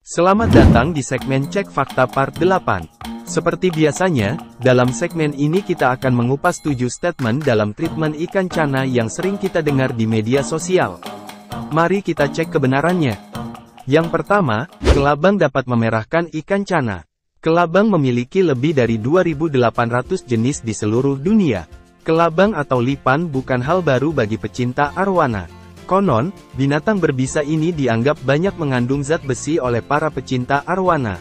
Selamat datang di segmen Cek Fakta Part 8. Seperti biasanya, dalam segmen ini kita akan mengupas 7 statement dalam treatment ikan cana yang sering kita dengar di media sosial. Mari kita cek kebenarannya. Yang pertama, kelabang dapat memerahkan ikan cana. Kelabang memiliki lebih dari 2.800 jenis di seluruh dunia. Kelabang atau lipan bukan hal baru bagi pecinta arwana. Konon, binatang berbisa ini dianggap banyak mengandung zat besi oleh para pecinta arwana.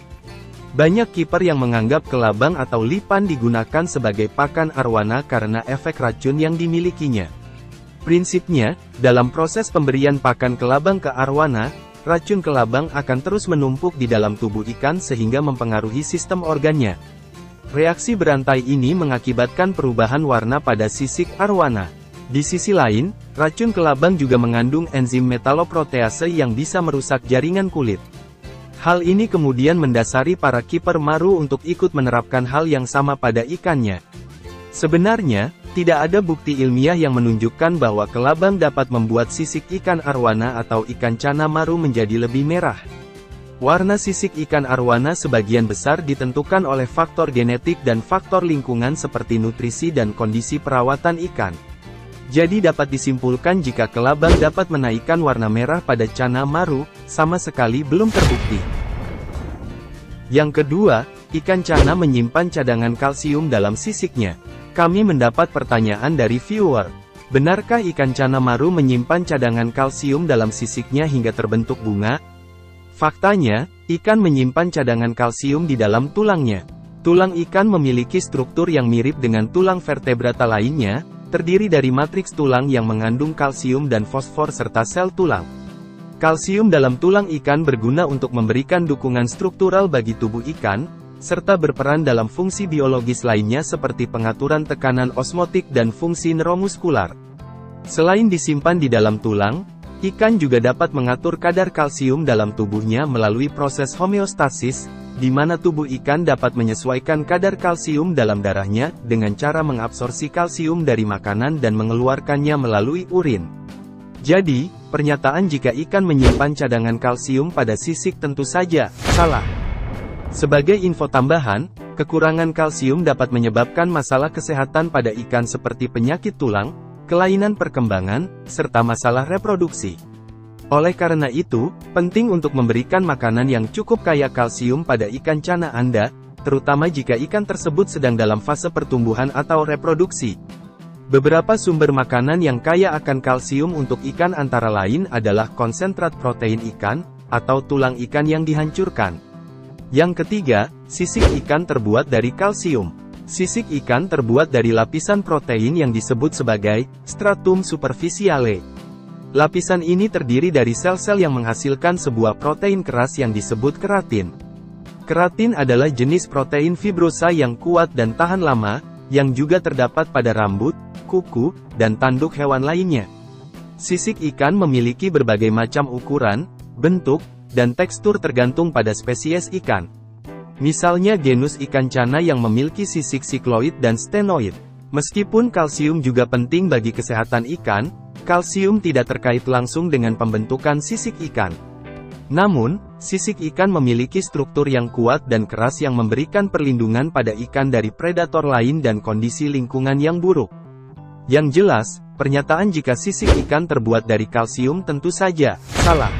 Banyak kiper yang menganggap kelabang atau lipan digunakan sebagai pakan arwana karena efek racun yang dimilikinya. Prinsipnya, dalam proses pemberian pakan kelabang ke arwana, racun kelabang akan terus menumpuk di dalam tubuh ikan sehingga mempengaruhi sistem organnya. Reaksi berantai ini mengakibatkan perubahan warna pada sisik arwana. Di sisi lain, racun kelabang juga mengandung enzim metaloprotease yang bisa merusak jaringan kulit. Hal ini kemudian mendasari para kiper maru untuk ikut menerapkan hal yang sama pada ikannya. Sebenarnya, tidak ada bukti ilmiah yang menunjukkan bahwa kelabang dapat membuat sisik ikan arwana atau ikan cana maru menjadi lebih merah. Warna sisik ikan arwana sebagian besar ditentukan oleh faktor genetik dan faktor lingkungan seperti nutrisi dan kondisi perawatan ikan. Jadi dapat disimpulkan jika kelabang dapat menaikkan warna merah pada cana maru, sama sekali belum terbukti. Yang kedua, ikan cana menyimpan cadangan kalsium dalam sisiknya. Kami mendapat pertanyaan dari viewer. Benarkah ikan cana maru menyimpan cadangan kalsium dalam sisiknya hingga terbentuk bunga? Faktanya, ikan menyimpan cadangan kalsium di dalam tulangnya. Tulang ikan memiliki struktur yang mirip dengan tulang vertebrata lainnya, terdiri dari matriks tulang yang mengandung kalsium dan fosfor serta sel tulang. Kalsium dalam tulang ikan berguna untuk memberikan dukungan struktural bagi tubuh ikan, serta berperan dalam fungsi biologis lainnya seperti pengaturan tekanan osmotik dan fungsi neuromuskular. Selain disimpan di dalam tulang, ikan juga dapat mengatur kadar kalsium dalam tubuhnya melalui proses homeostasis, di mana tubuh ikan dapat menyesuaikan kadar kalsium dalam darahnya, dengan cara mengabsorpsi kalsium dari makanan dan mengeluarkannya melalui urin. Jadi, pernyataan jika ikan menyimpan cadangan kalsium pada sisik tentu saja salah. Sebagai info tambahan, kekurangan kalsium dapat menyebabkan masalah kesehatan pada ikan seperti penyakit tulang, kelainan perkembangan, serta masalah reproduksi. Oleh karena itu, penting untuk memberikan makanan yang cukup kaya kalsium pada ikan cana Anda, terutama jika ikan tersebut sedang dalam fase pertumbuhan atau reproduksi. Beberapa sumber makanan yang kaya akan kalsium untuk ikan antara lain adalah konsentrat protein ikan, atau tulang ikan yang dihancurkan. Yang ketiga, sisik ikan terbuat dari kalsium. Sisik ikan terbuat dari lapisan protein yang disebut sebagai stratum superficiale. Lapisan ini terdiri dari sel-sel yang menghasilkan sebuah protein keras yang disebut keratin. Keratin adalah jenis protein fibrosa yang kuat dan tahan lama, yang juga terdapat pada rambut, kuku, dan tanduk hewan lainnya. Sisik ikan memiliki berbagai macam ukuran, bentuk, dan tekstur tergantung pada spesies ikan. Misalnya genus ikan cana yang memiliki sisik sikloid dan stenoid. Meskipun kalsium juga penting bagi kesehatan ikan, kalsium tidak terkait langsung dengan pembentukan sisik ikan. Namun, sisik ikan memiliki struktur yang kuat dan keras yang memberikan perlindungan pada ikan dari predator lain dan kondisi lingkungan yang buruk. Yang jelas, pernyataan jika sisik ikan terbuat dari kalsium tentu saja salah.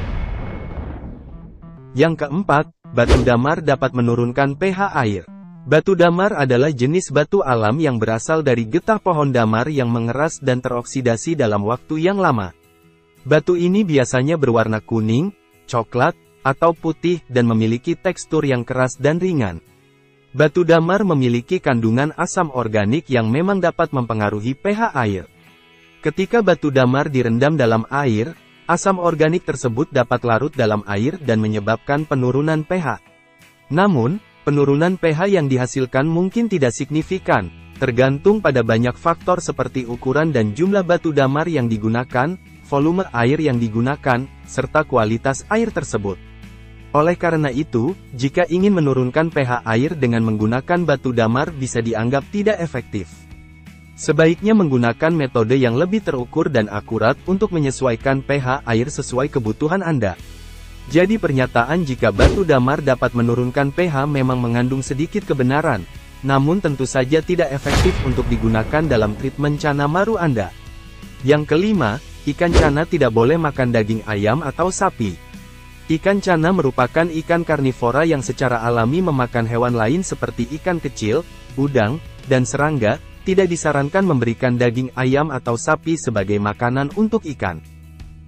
Yang keempat, batu damar dapat menurunkan pH air. Batu damar adalah jenis batu alam yang berasal dari getah pohon damar yang mengeras dan teroksidasi dalam waktu yang lama. Batu ini biasanya berwarna kuning, coklat, atau putih dan memiliki tekstur yang keras dan ringan. Batu damar memiliki kandungan asam organik yang memang dapat mempengaruhi pH air. Ketika batu damar direndam dalam air, asam organik tersebut dapat larut dalam air dan menyebabkan penurunan pH. Namun, penurunan pH yang dihasilkan mungkin tidak signifikan, tergantung pada banyak faktor seperti ukuran dan jumlah batu damar yang digunakan, volume air yang digunakan, serta kualitas air tersebut. Oleh karena itu, jika ingin menurunkan pH air dengan menggunakan batu damar bisa dianggap tidak efektif. Sebaiknya menggunakan metode yang lebih terukur dan akurat untuk menyesuaikan pH air sesuai kebutuhan Anda. Jadi pernyataan jika batu damar dapat menurunkan pH memang mengandung sedikit kebenaran, namun tentu saja tidak efektif untuk digunakan dalam treatment cana maru Anda. Yang kelima, ikan cana tidak boleh makan daging ayam atau sapi. Ikan cana merupakan ikan karnivora yang secara alami memakan hewan lain seperti ikan kecil, udang, dan serangga. Tidak disarankan memberikan daging ayam atau sapi sebagai makanan untuk ikan.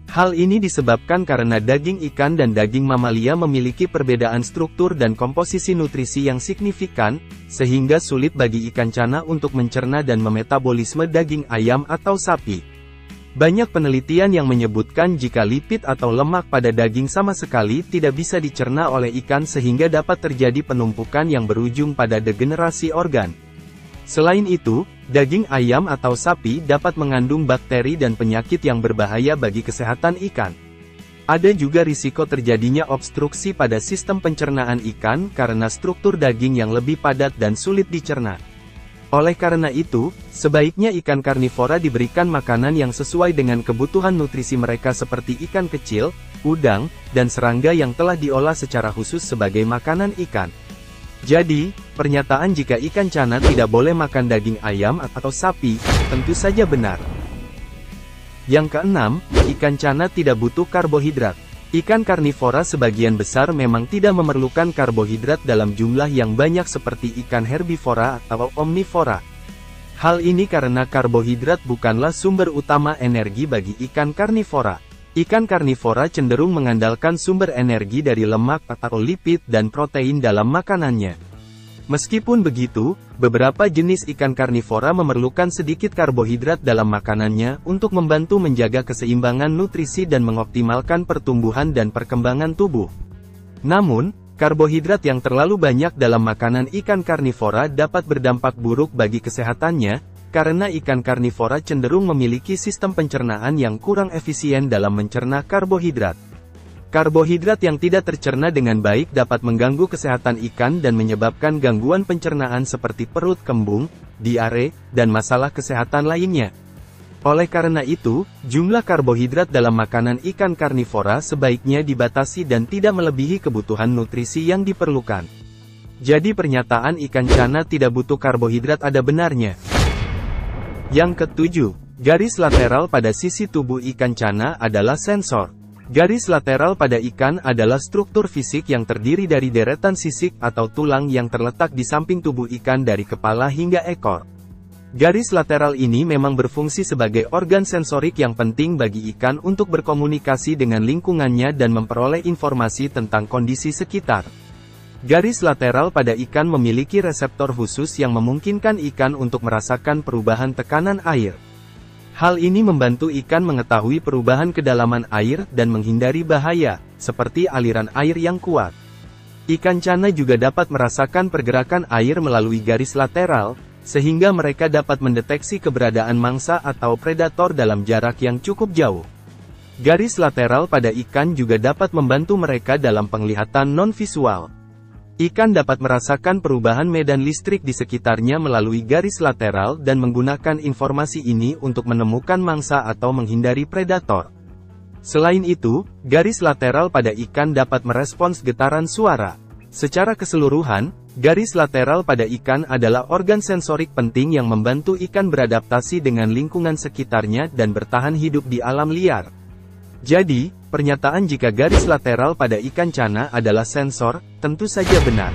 Hal ini disebabkan karena daging ikan dan daging mamalia memiliki perbedaan struktur dan komposisi nutrisi yang signifikan, sehingga sulit bagi ikan cana untuk mencerna dan memetabolisme daging ayam atau sapi. Banyak penelitian yang menyebutkan jika lipid atau lemak pada daging sama sekali tidak bisa dicerna oleh ikan sehingga dapat terjadi penumpukan yang berujung pada degenerasi organ. Selain itu, daging ayam atau sapi dapat mengandung bakteri dan penyakit yang berbahaya bagi kesehatan ikan. Ada juga risiko terjadinya obstruksi pada sistem pencernaan ikan karena struktur daging yang lebih padat dan sulit dicerna. Oleh karena itu, sebaiknya ikan karnivora diberikan makanan yang sesuai dengan kebutuhan nutrisi mereka seperti ikan kecil, udang, dan serangga yang telah diolah secara khusus sebagai makanan ikan. Jadi, pernyataan jika ikan cana tidak boleh makan daging ayam atau sapi, tentu saja benar. Yang keenam, ikan cana tidak butuh karbohidrat. Ikan karnivora sebagian besar memang tidak memerlukan karbohidrat dalam jumlah yang banyak seperti ikan herbivora atau omnivora. Hal ini karena karbohidrat bukanlah sumber utama energi bagi ikan karnivora. Ikan karnivora cenderung mengandalkan sumber energi dari lemak atau lipid dan protein dalam makanannya. Meskipun begitu, beberapa jenis ikan karnivora memerlukan sedikit karbohidrat dalam makanannya untuk membantu menjaga keseimbangan nutrisi dan mengoptimalkan pertumbuhan dan perkembangan tubuh. Namun, karbohidrat yang terlalu banyak dalam makanan ikan karnivora dapat berdampak buruk bagi kesehatannya, karena ikan karnivora cenderung memiliki sistem pencernaan yang kurang efisien dalam mencerna karbohidrat. Karbohidrat yang tidak tercerna dengan baik dapat mengganggu kesehatan ikan dan menyebabkan gangguan pencernaan seperti perut kembung, diare, dan masalah kesehatan lainnya. Oleh karena itu, jumlah karbohidrat dalam makanan ikan karnivora sebaiknya dibatasi dan tidak melebihi kebutuhan nutrisi yang diperlukan. Jadi pernyataan ikan cana tidak butuh karbohidrat ada benarnya. Yang ketujuh, garis lateral pada sisi tubuh ikan cana adalah sensor. Garis lateral pada ikan adalah struktur fisik yang terdiri dari deretan sisik atau tulang yang terletak di samping tubuh ikan dari kepala hingga ekor. Garis lateral ini memang berfungsi sebagai organ sensorik yang penting bagi ikan untuk berkomunikasi dengan lingkungannya dan memperoleh informasi tentang kondisi sekitar. Garis lateral pada ikan memiliki reseptor khusus yang memungkinkan ikan untuk merasakan perubahan tekanan air. Hal ini membantu ikan mengetahui perubahan kedalaman air dan menghindari bahaya, seperti aliran air yang kuat. Ikan cana juga dapat merasakan pergerakan air melalui garis lateral, sehingga mereka dapat mendeteksi keberadaan mangsa atau predator dalam jarak yang cukup jauh. Garis lateral pada ikan juga dapat membantu mereka dalam penglihatan non-visual. Ikan dapat merasakan perubahan medan listrik di sekitarnya melalui garis lateral dan menggunakan informasi ini untuk menemukan mangsa atau menghindari predator. Selain itu, garis lateral pada ikan dapat merespons getaran suara. Secara keseluruhan, garis lateral pada ikan adalah organ sensorik penting yang membantu ikan beradaptasi dengan lingkungan sekitarnya dan bertahan hidup di alam liar. Jadi, pernyataan jika garis lateral pada ikan cana adalah sensor, tentu saja benar.